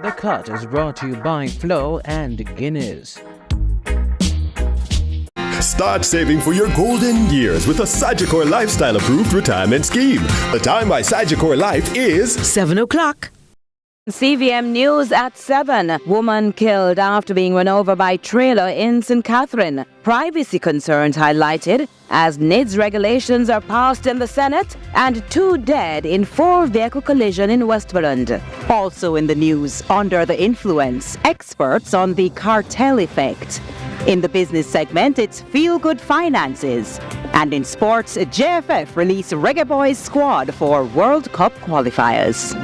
The Cut is brought to you by Flow and Guinness. Start saving for your golden years with a Sagicor Lifestyle Approved Retirement Scheme. The time by Sagicor Life is 7 o'clock. CVM News at 7. Woman killed after being run over by trailer in St. Catherine. Privacy concerns highlighted as NIDS regulations are passed in the Senate and 2 dead in 4-vehicle collision in Westmoreland. Also in the news, under the influence, experts on the cartel effect. In the business segment, it's feel-good finances. And in sports, JFF release Reggae Boys squad for World Cup qualifiers.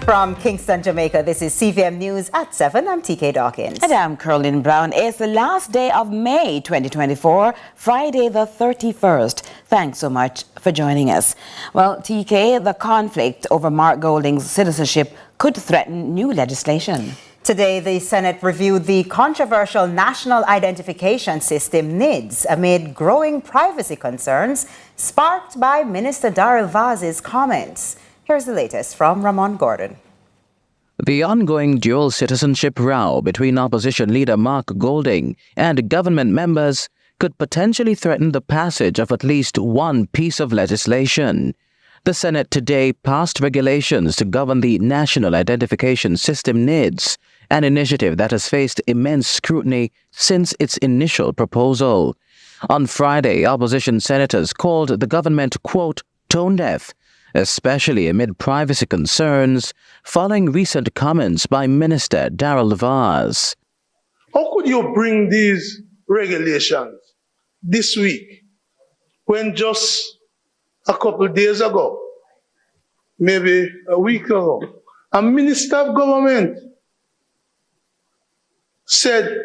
From Kingston, Jamaica, this is CVM News at 7. I'm TK Dawkins. And I'm Caroline Brown. It's the last day of May 2024, Friday the 31st. Thanks so much for joining us. Well, TK, the conflict over Mark Golding's citizenship could threaten new legislation. Today, the Senate reviewed the controversial National Identification System, NIDS, amid growing privacy concerns sparked by Minister Darrell Vaz's comments. Here's the latest from Ramon Gordon. The ongoing dual citizenship row between opposition leader Mark Golding and government members could potentially threaten the passage of at least one piece of legislation. The Senate today passed regulations to govern the National Identification System NIDS, an initiative that has faced immense scrutiny since its initial proposal. On Friday, opposition senators called the government, quote, tone-deaf, especially amid privacy concerns following recent comments by Minister Darrell Vaz. How could you bring these regulations this week when just a couple of days ago, maybe a week ago, a minister of government said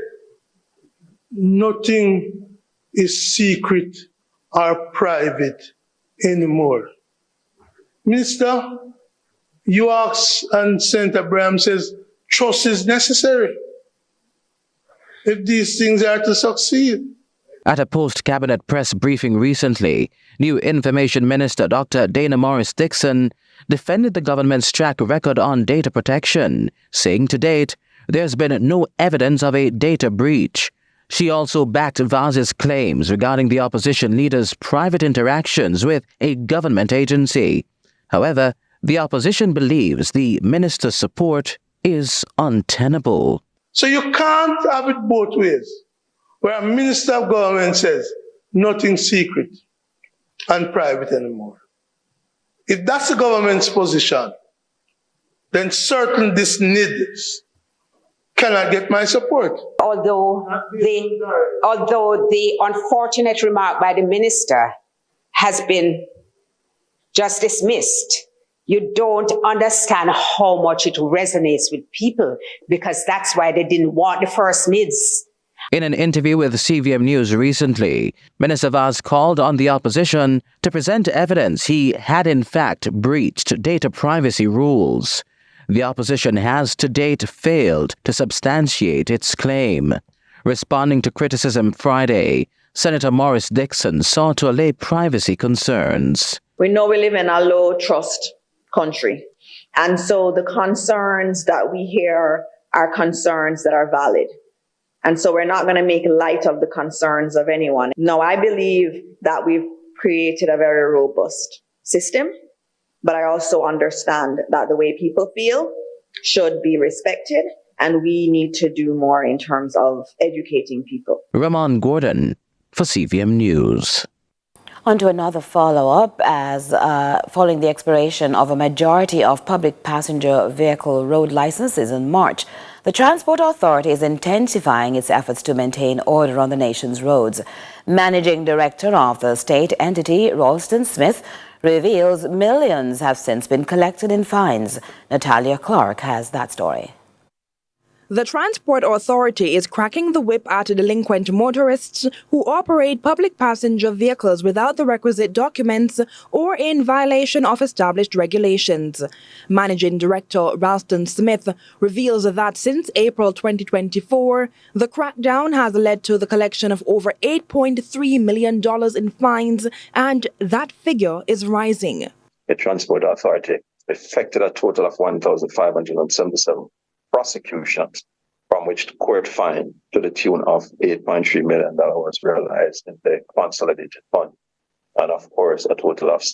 nothing is secret or private anymore? Minister, you ask, and Senator Abraham says, trust is necessary if these things are to succeed. At a post-cabinet press briefing recently, new Information Minister Dr. Dana Morris-Dixon defended the government's track record on data protection, saying to date, there's been no evidence of a data breach. She also backed Vaz's claims regarding the opposition leader's private interactions with a government agency. However, the opposition believes the minister's support is untenable. So you can't have it both ways, where a minister of government says nothing secret and private anymore. If that's the government's position, then certain this NIDS cannot get my support. Although the unfortunate remark by the minister has been just dismissed, you don't understand how much it resonates with people, because that's why they didn't want the first NIDS. In an interview with CVM News recently, Minister Vaz called on the opposition to present evidence he had in fact breached data privacy rules. The opposition has to date failed to substantiate its claim. Responding to criticism Friday, Senator Morris-Dixon sought to allay privacy concerns. We know we live in a low-trust country, and so the concerns that we hear are concerns that are valid. And so we're not going to make light of the concerns of anyone. No, I believe that we've created a very robust system, but I also understand that the way people feel should be respected, and we need to do more in terms of educating people. Ramon Gordon for CVM News. On to another follow-up, as following the expiration of a majority of public passenger vehicle road licenses in March, the Transport Authority is intensifying its efforts to maintain order on the nation's roads. Managing Director of the state entity, Ralston Smith, reveals millions have since been collected in fines. Natalia Clark has that story. The Transport Authority is cracking the whip at delinquent motorists who operate public passenger vehicles without the requisite documents or in violation of established regulations. Managing Director Ralston Smith reveals that since April 2024, the crackdown has led to the collection of over $8.3 million in fines, and that figure is rising. The Transport Authority effected a total of 1,577 prosecutions, from which the court fine to the tune of $8.3 million was realized in the consolidated fund, and of course a total of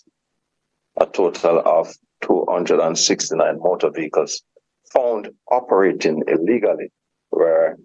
269 motor vehicles found operating illegally were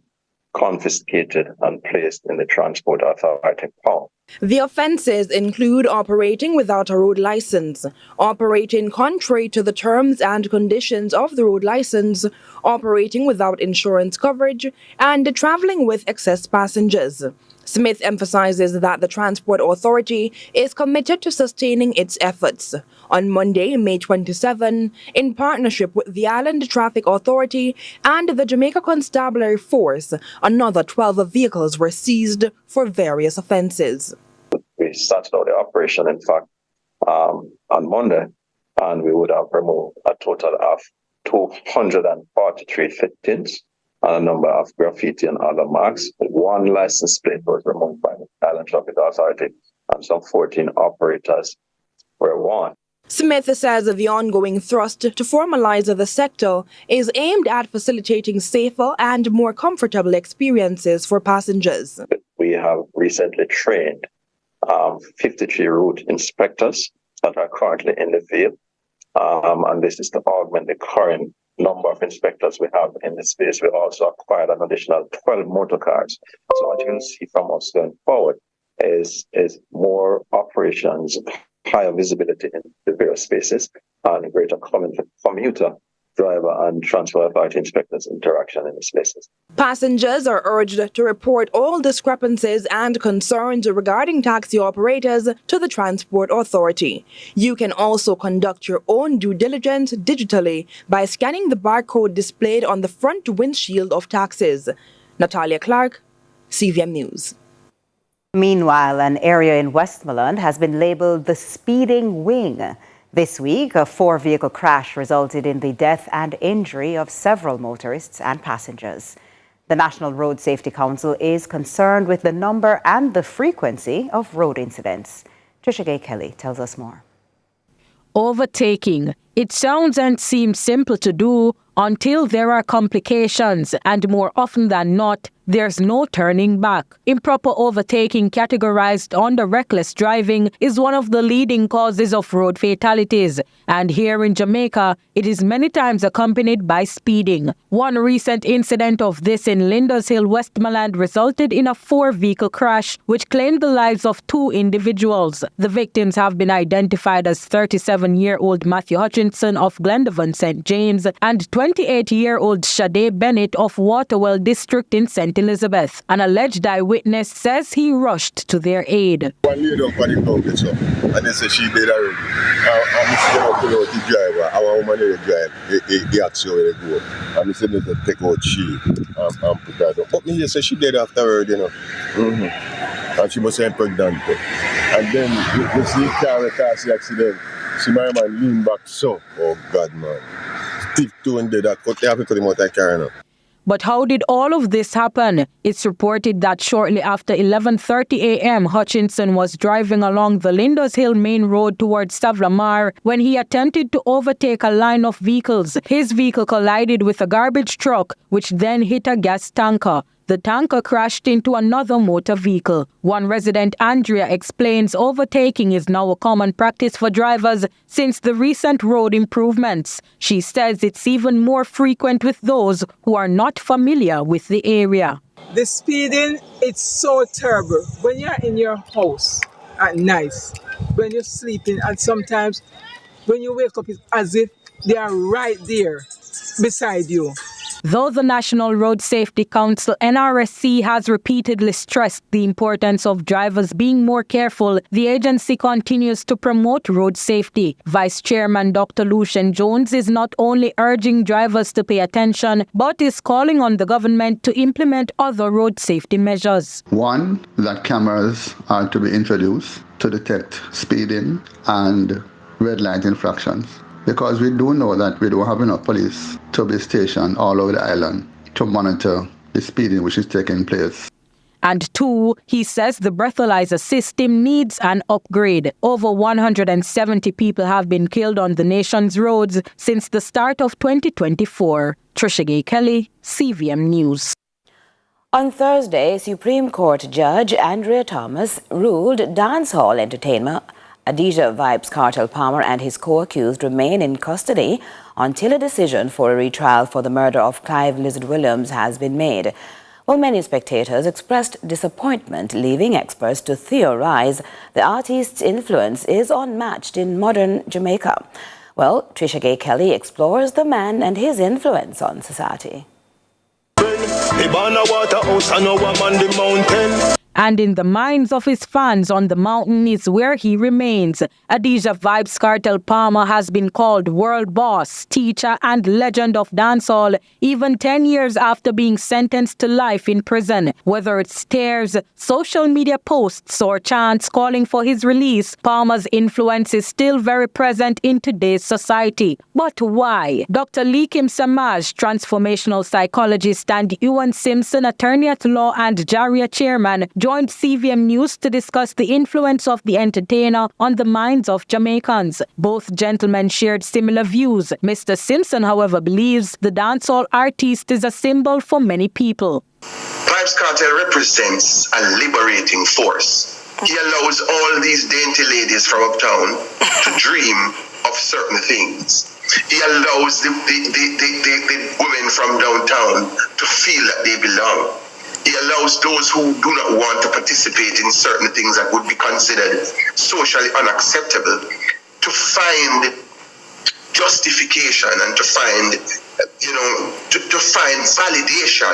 confiscated and placed in the Transport Authority pound. The offences include operating without a road license, operating contrary to the terms and conditions of the road license, operating without insurance coverage, and travelling with excess passengers. Smith emphasizes that the Transport Authority is committed to sustaining its efforts. On Monday, May 27, in partnership with the Island Traffic Authority and the Jamaica Constabulary Force, another 12 vehicles were seized for various offences. We started out the operation, in fact, on Monday, and we would have removed a total of 243 fittings and a number of graffiti and other marks. One license plate was removed by the Island Traffic Authority, and some 14 operators were warned. Smith says the ongoing thrust to formalize the sector is aimed at facilitating safer and more comfortable experiences for passengers. We have recently trained 53 route inspectors that are currently in the field, and this is to augment the current number of inspectors we have in the space. We also acquired an additional 12 motor cars. So what you can see from us going forward is more operations, higher visibility in the various spaces, and greater commuter, driver, and Transport Authority inspectors' interaction in the spaces. Passengers are urged to report all discrepancies and concerns regarding taxi operators to the Transport Authority. You can also conduct your own due diligence digitally by scanning the barcode displayed on the front windshield of taxis. Natalia Clark, CVM News. Meanwhile, an area in Westmoreland has been labeled the speeding wing. This week, a 4-vehicle crash resulted in the death and injury of several motorists and passengers. The National Road Safety Council is concerned with the number and the frequency of road incidents. Trisha Gay Kelly tells us more. Overtaking. It sounds and seems simple to do until there are complications, and more often than not, there's no turning back. Improper overtaking, categorized under reckless driving, is one of the leading causes of road fatalities. And here in Jamaica, it is many times accompanied by speeding. One recent incident of this in Linders Hill, Westmoreland, resulted in a 4-vehicle crash which claimed the lives of 2 individuals. The victims have been identified as 37-year-old Matthew Hutchinson of Glendovan, St. James, and 28-year-old Shade Bennett of Waterwell District in St. Elizabeth. An alleged eyewitness says he rushed to their aid. One lady up on the public, so, and they say she did already. I'm pull out the driver, our woman in the drive, the action where they go. And they said they take out she and put that up. But me just say she did afterward, you know. And she must have pregnant. And then you see the car cause the accident. See my man lean back so. Oh God, man. Stiff two and dead. They have to cut him out of the car now. But how did all of this happen? It's reported that shortly after 11:30 a.m., Hutchinson was driving along the Linders Hill main road towards Savlamar when he attempted to overtake a line of vehicles. His vehicle collided with a garbage truck, which then hit a gas tanker. The tanker crashed into another motor vehicle. One resident, Andrea, explains overtaking is now a common practice for drivers since the recent road improvements. She says it's even more frequent with those who are not familiar with the area. The speeding, it's so terrible. When you're in your house at night, when you're sleeping, and sometimes when you wake up, it's as if they are right there beside you. Though the National Road Safety Council (NRSC) has repeatedly stressed the importance of drivers being more careful, the agency continues to promote road safety. Vice Chairman Dr. Lucian Jones is not only urging drivers to pay attention, but is calling on the government to implement other road safety measures. One, that cameras are to be introduced to detect speeding and red light infractions, because we do know that we don't have enough police to be stationed all over the island to monitor the speeding which is taking place. And two, he says the breathalyzer system needs an upgrade. Over 170 people have been killed on the nation's roads since the start of 2024. Trisha Gay Kelly, CVM News. On Thursday, Supreme Court Judge Andrea Thomas ruled dancehall entertainer Adidja Vybz Kartel Palmer and his co-accused remain in custody until a decision for a retrial for the murder of Clive Lizard Williams has been made. Well, many spectators expressed disappointment, leaving experts to theorize the artist's influence is unmatched in modern Jamaica. Well, Trisha Gay Kelly explores the man and his influence on society. And in the minds of his fans on the mountain is where he remains. Adidja Vybz Kartel Palmer has been called world boss, teacher and legend of dancehall even 10 years after being sentenced to life in prison. Whether it's tears, social media posts or chants calling for his release, Palmer's influence is still very present in today's society. But why? Dr. Likim Samaj, transformational psychologist, and Ewan Simpson, attorney at law and Jaria chairman, joined CVM News to discuss the influence of the entertainer on the minds of Jamaicans. Both gentlemen shared similar views. Mr. Simpson, however, believes the dancehall artist is a symbol for many people. Vybz Kartel represents a liberating force. He allows all these dainty ladies from uptown to dream of certain things. He allows the women from downtown to feel that they belong. He allows those who do not want to participate in certain things that would be considered socially unacceptable to find justification and to find, to find validation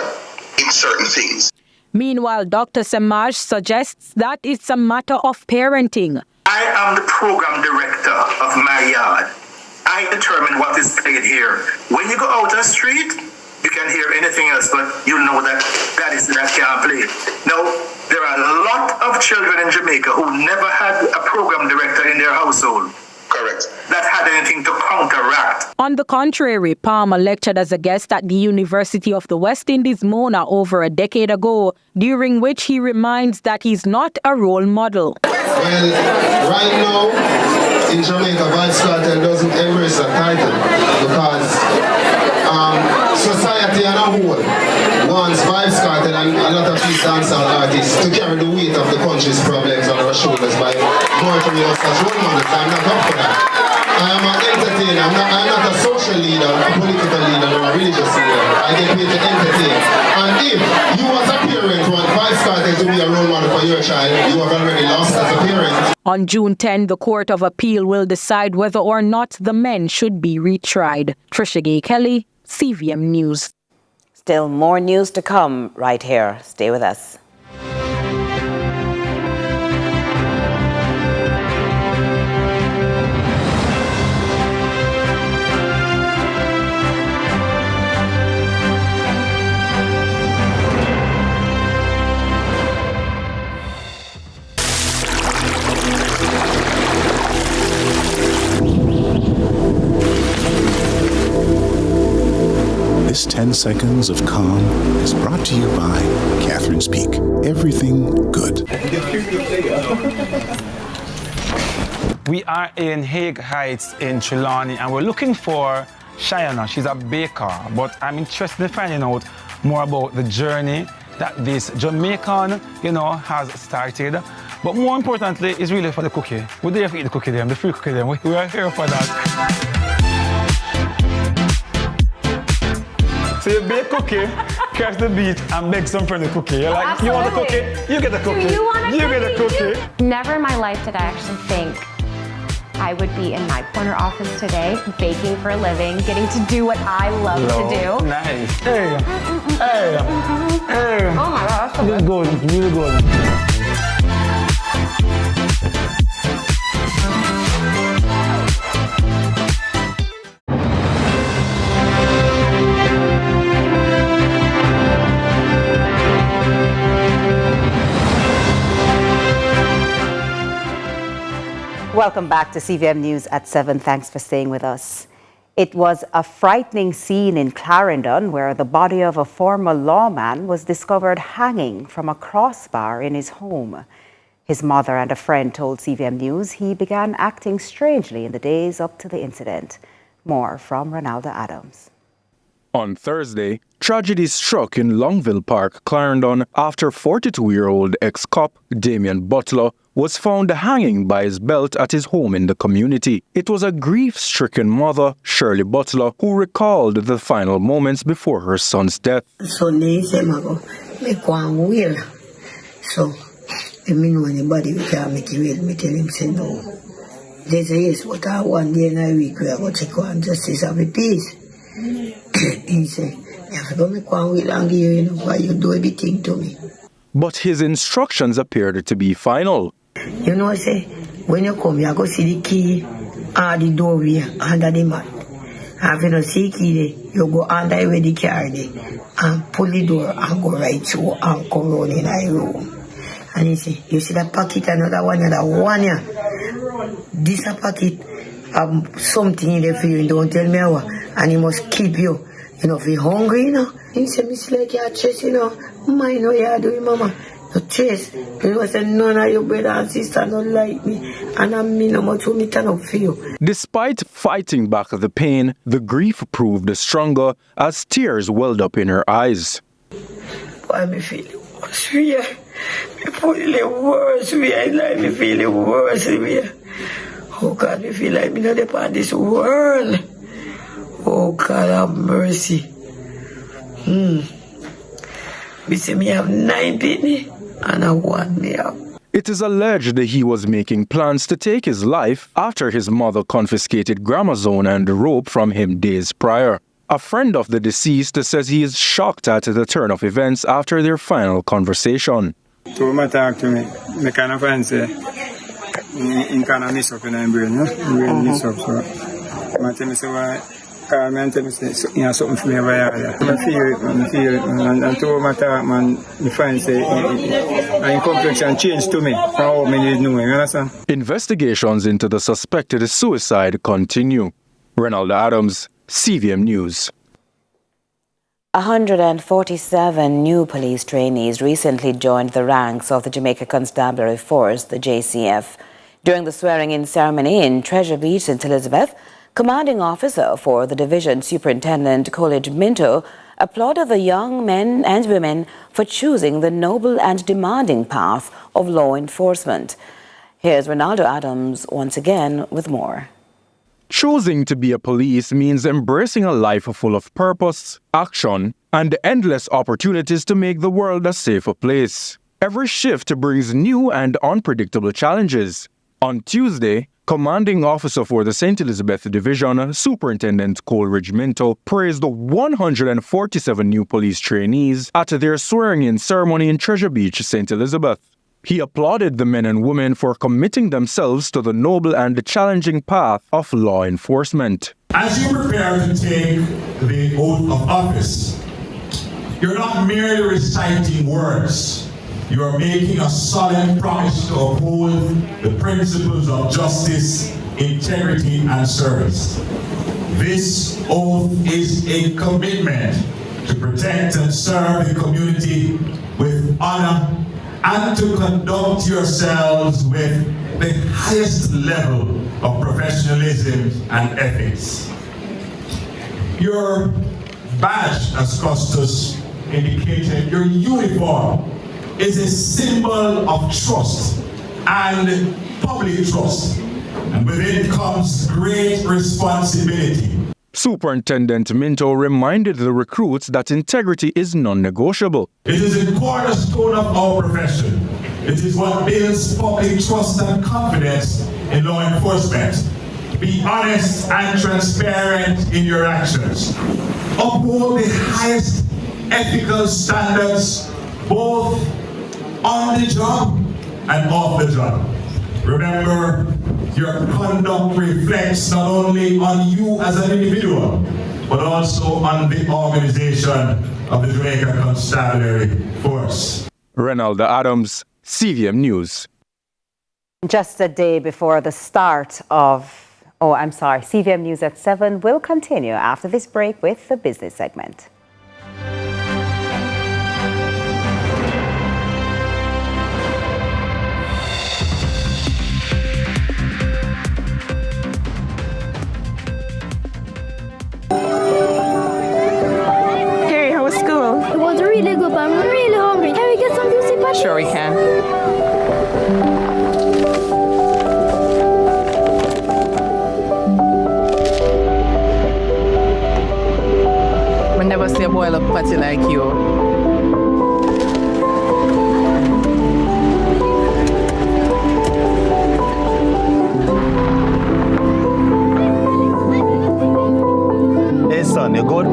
in certain things. Meanwhile, Dr. Samaj suggests that it's a matter of parenting. I am the program director of my yard. I determine what is played here. When you go out the street, you can hear anything else, but you know that that can't play. Now, there are a lot of children in Jamaica who never had a program director in their household. Correct. That had anything to counteract. On the contrary, Palmer lectured as a guest at the University of the West Indies, Mona, over a decade ago, during which he reminds that he's not a role model. Well, right now, in Jamaica, Vybz Kartel doesn't embrace a title because society as a whole wants Vybz Kartel and a lot of these dancehall artists to carry the weight of the country's problems on our shoulders by nurturing us as role models. I'm not up for that. I am an entertainer. I'm not a social leader, a political leader, or a religious leader. I get paid to entertain. And if you as a parent want Vybz Kartel to be a role model for your child, you have already lost as a parent. On June 10, the Court of Appeal will decide whether or not the men should be retried. Trisha Gay Kelly, CVM News. Still more news to come right here. Stay with us. This 10 seconds of calm is brought to you by Catherine's Peak. Everything good. We are in Hague Heights in Trelawney and we're looking for Cheyenne. She's a baker, but I'm interested in finding out more about the journey that this Jamaican, has started. But more importantly, it's really for the cookie. We're there to eat the cookie them, the free cookie them. We are here for that. So you bake cookie, catch the beat, and beg some friend a cookie. You're like, Absolutely. You want a cookie? You get a cookie. Do you want a cookie? Get a cookie. Never in my life did I actually think I would be in my corner office today, baking for a living, getting to do what I love to do. Nice. Hey. Oh my gosh. This is good. It's really good. Welcome back to CVM News at 7. Thanks for staying with us. It was a frightening scene in Clarendon where the body of a former lawman was discovered hanging from a crossbar in his home. His mother and a friend told CVM News he began acting strangely in the days up to the incident. More from Ronaldo Adams. On Thursday, tragedy struck in Longville Park, Clarendon, after 42-year-old ex-cop Damian Butler was found hanging by his belt at his home in the community. It was a grief-stricken mother, Shirley Butler, who recalled the final moments before her son's death. Sunday, me go wheel. So, if me know anybody who can make it wheel, me tell him say no. They say yes, but one day in a week we are going to check on justice of the peace. He say, you have to go make one wheel and give you know why you do everything to me. But his instructions appeared to be final. You know, say, when you come, you go see the key on the doorway under the mat. And if you don't see the key there, you go under where the car there and pull the door and go right through and come round in the room. And he say, you see that pocket, another one, this a pocket, something in there for you, don't tell me how. And he must keep you, you know, if you're hungry, you know. He say, Miss like your chest, you know, mind what you're doing, mama. No chase. You know, say none of your brother and sister don't like me. And I mean how much me turn up for you. Despite fighting back the pain, the grief proved stronger as tears welled up in her eyes. Why me feel worse here? Me feel worse here. Like me feel worse here. Oh God, me feel like me not upon this world. Oh God, have mercy. Me say me have 9 penny and I want me up. It is alleged that he was making plans to take his life after his mother confiscated Gramazone and rope from him days prior. A friend of the deceased says he is shocked at the turn of events after their final conversation. To him talk to me, I kind of find say, he kind of miss up in my brain, no? Brain miss up, so I tell me say why. Man, tell me say, you know, something for me over here. I feel it, man. And to my talk, man, I find say, and complexion changed to me from how many didn't know, you understand? Investigations into the suspected suicide continue. Ronaldo Adams, CVM News. 147 new police trainees recently joined the ranks of the Jamaica Constabulary Force, the JCF. During the swearing-in ceremony in Treasure Beach, St. Elizabeth, Commanding Officer for the Division Superintendent Coolidge Minto applauded the young men and women for choosing the noble and demanding path of law enforcement. Here's Ronaldo Adams once again with more. Choosing to be a police means embracing a life full of purpose, action, and endless opportunities to make the world a safer place. Every shift brings new and unpredictable challenges. On Tuesday, Commanding Officer for the St. Elizabeth Division, Superintendent Coolidge Minto, praised the 147 new police trainees at their swearing-in ceremony in Treasure Beach, St. Elizabeth. He applauded the men and women for committing themselves to the noble and challenging path of law enforcement. As you prepare to take the oath of office, you're not merely reciting words. You are making a solemn promise to uphold the principles of justice, integrity, and service. This oath is a commitment to protect and serve the community with honor and to conduct yourselves with the highest level of professionalism and ethics. Your badge, as Custos indicated, your uniform, is a symbol of trust and public trust, and with it comes great responsibility. Superintendent Minto reminded the recruits that integrity is non-negotiable. It is a cornerstone of our profession. It is what builds public trust and confidence in law enforcement. Be honest and transparent in your actions. Uphold the highest ethical standards, both on the job and off the job. Remember, your conduct reflects not only on you as an individual, but also on the organization of the Jamaica Constabulary Force. Renaldo Adams, CVM News. Just a day before the start of, CVM News at 7 will continue after this break with the business segment. It was really good, but I'm really hungry. Can we get some juicy patties? Sure we can. We never see a boil up patty like you. Hey son, you good?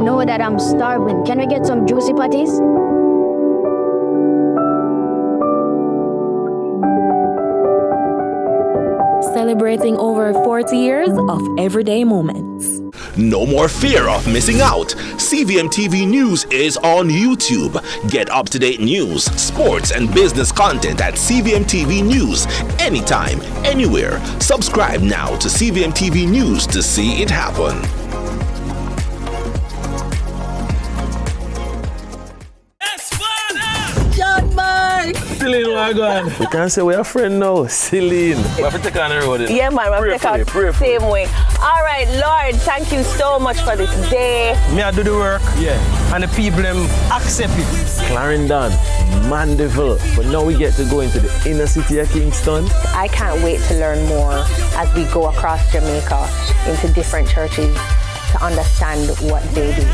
No, Dad, I'm starving. Can we get some juicy patties? Celebrating over 40 years of everyday moments. No more fear of missing out. CVM TV News is on YouTube. Get up-to-date news, sports, and business content at CVM TV News anytime, anywhere. Subscribe now to CVM TV News to see it happen. Celine, what going? You can't say we're a friend now, Celine. We have to take on the road. Yeah, man, we have to take on the same way. All right, Lord, thank you so much for this day. Me, I do the work. Yeah. And the people them accept it. Clarendon, Mandeville. But now we get to go into the inner city of Kingston. I can't wait to learn more as we go across Jamaica into different churches to understand what they do.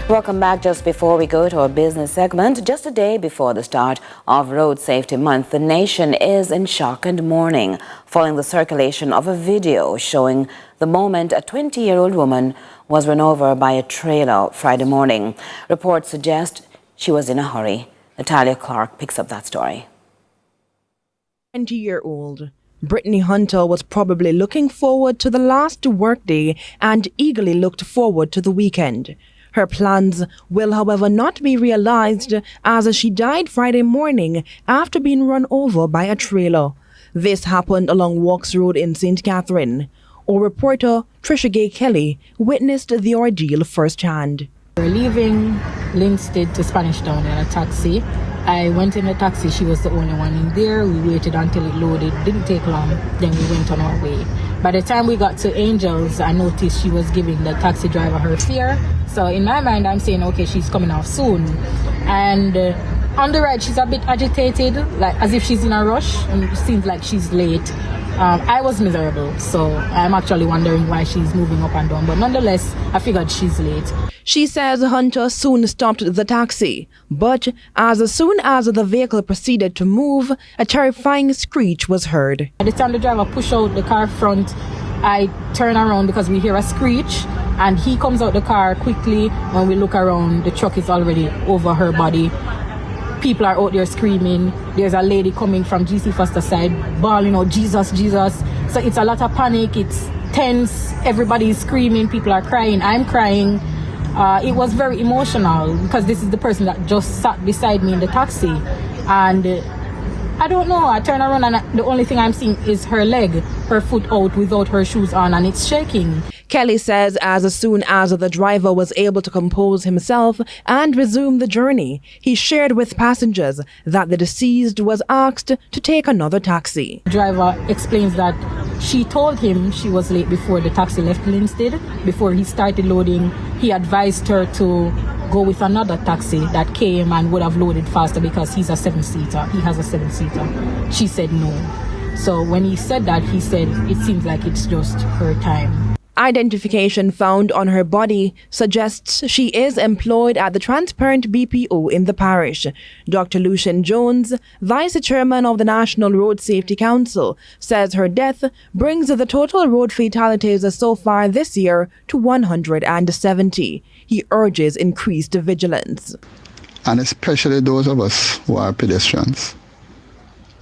Welcome back. Just before we go to our business segment, just a day before the start of Road Safety Month, the nation is in shock and mourning following the circulation of a video showing the moment a 20-year-old woman was run over by a trailer Friday morning. Reports suggest she was in a hurry. Natalia Clark picks up that story. 20-year-old Brittany Hunter was probably looking forward to the last workday and eagerly looked forward to the weekend. Her plans will, however, not be realized as she died Friday morning after being run over by a trailer. This happened along Walks Road in St. Catherine. Our reporter Trisha Gay Kelly witnessed the ordeal firsthand. We were leaving Linstead to Spanish Town in a taxi. I went in the taxi, she was the only one in there. We waited until it loaded, didn't take long, then we went on our way. By the time we got to Angels, I noticed she was giving the taxi driver her fare. So in my mind, I'm saying, okay, she's coming off soon. And on the ride, she's a bit agitated, like as if she's in a rush, and it seems like she's late. I was miserable, so I'm actually wondering why she's moving up and down. But nonetheless, I figured she's late. She says Hunter soon stopped the taxi, but as soon as the vehicle proceeded to move, a terrifying screech was heard. By the time the driver pushed out the car front, I turn around because we hear a screech, and he comes out the car quickly. When we look around, the truck is already over her body. People are out there screaming. There's a lady coming from GC Foster side, bawling out, Jesus, Jesus. So it's a lot of panic, it's tense, everybody's screaming, people are crying, I'm crying. It was very emotional because this is the person that just sat beside me in the taxi. And I don't know, I turn around and the only thing I'm seeing is her leg, her foot out without her shoes on, and it's shaking. Kelly says as soon as the driver was able to compose himself and resume the journey, he shared with passengers that the deceased was asked to take another taxi. The driver explains that she told him she was late before the taxi left Linstead. Before he started loading, he advised her to go with another taxi that came and would have loaded faster because he's a 7-seater. He has a 7-seater. She said no. So when he said that, he said it seems like it's just her time. Identification found on her body suggests she is employed at the Transparent BPO in the parish. Dr. Lucian Jones, Vice Chairman of the National Road Safety Council, says her death brings the total road fatalities so far this year to 170. He urges increased vigilance. And especially those of us who are pedestrians.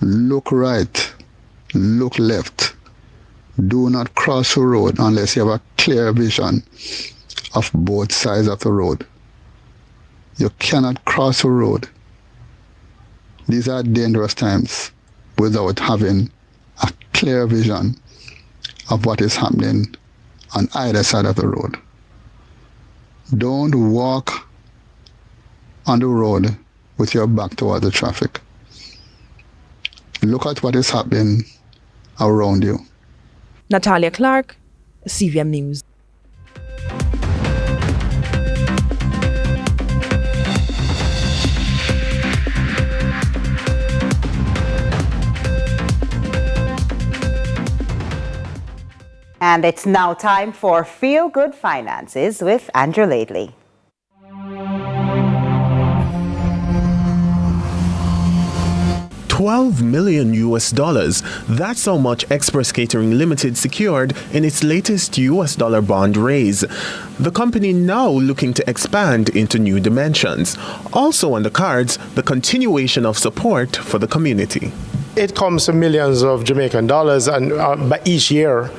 Look right, look left. Do not cross the road unless you have a clear vision of both sides of the road. You cannot cross the road. These are dangerous times without having a clear vision of what is happening on either side of the road. Don't walk on the road with your back toward the traffic. Look at what is happening around you. Natalia Clark, CVM News. And it's now time for Feel Good Finances with Andrew Lately. $12 million. That's how much Express Catering Limited secured in its latest US dollar bond raise. The company now looking to expand into new dimensions. Also on the cards, the continuation of support for the community. It comes to millions of Jamaican dollars and by each year.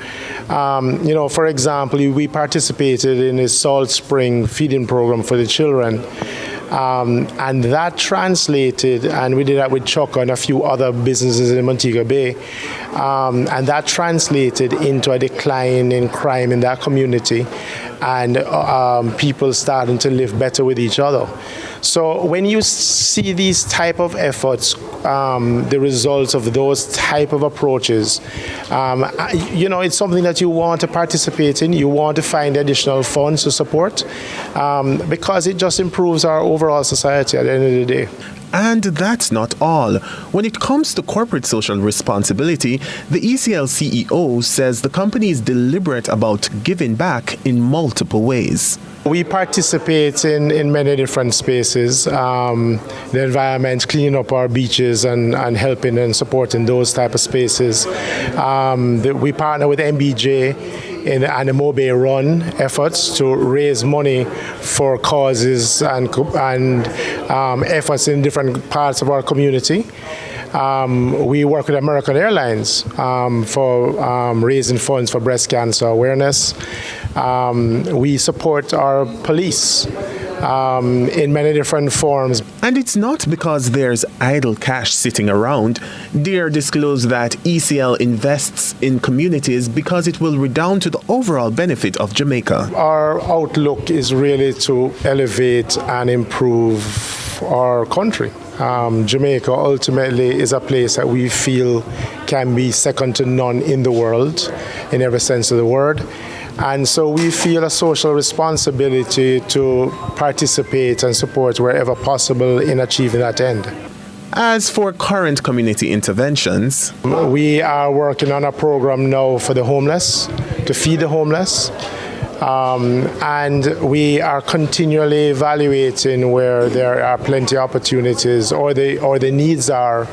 For example, we participated in a Salt Spring feeding program for the children. And that translated, and we did that with Chuck and a few other businesses in Montego Bay, and that translated into a decline in crime in that community and people starting to live better with each other. So when you see these type of efforts, the results of those type of approaches, it's something that you want to participate in. You want to find additional funds to support because it just improves our overall society at the end of the day. And that's not all. When it comes to corporate social responsibility, the ECL CEO says the company is deliberate about giving back in multiple ways. We participate in many different spaces, the environment, cleaning up our beaches and helping and supporting those type of spaces. We partner with MBJ in the Animal Bay Run efforts to raise money for causes and efforts in different parts of our community. We work with American Airlines for raising funds for breast cancer awareness. We support our police in many different forms. And it's not because there's idle cash sitting around. DARE disclosed that ECL invests in communities because it will redound to the overall benefit of Jamaica. Our outlook is really to elevate and improve our country. Jamaica ultimately is a place that we feel can be second to none in the world, in every sense of the word. And so we feel a social responsibility to participate and support wherever possible in achieving that end. As for current community interventions, we are working on a program now for the homeless, to feed the homeless. And we are continually evaluating where there are plenty of opportunities or the needs are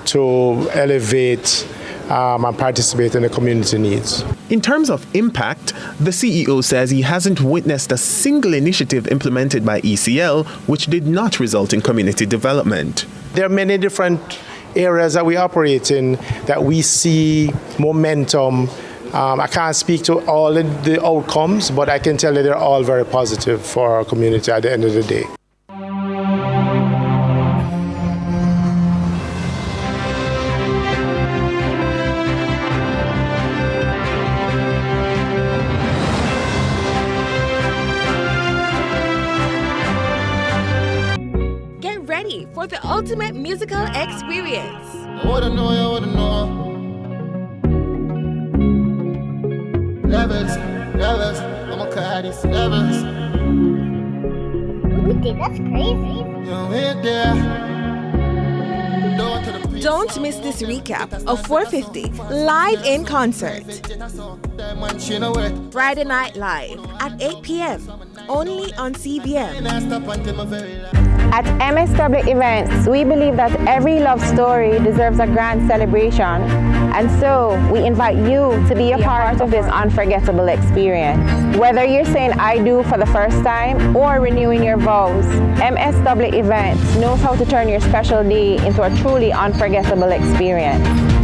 to elevate and participate in the community needs. In terms of impact, the CEO says he hasn't witnessed a single initiative implemented by ECL which did not result in community development. There are many different areas that we operate in that we see momentum. I can't speak to all of the outcomes, but I can tell you they're all very positive for our community at the end of the day. Get ready for the ultimate musical experience. I wanna know. Levels, I'ma call these levels. Dude, that's crazy. You ain't there. Don't miss this recap of 450 live in concert. Friday Night Live at 8 p.m. only on CVM. At MSW Events, we believe that every love story deserves a grand celebration, and so we invite you to be a part of this unforgettable experience. Whether you're saying I do for the first time or renewing your vows, MSW Events knows how to turn your special day into a truly unforgettable experience.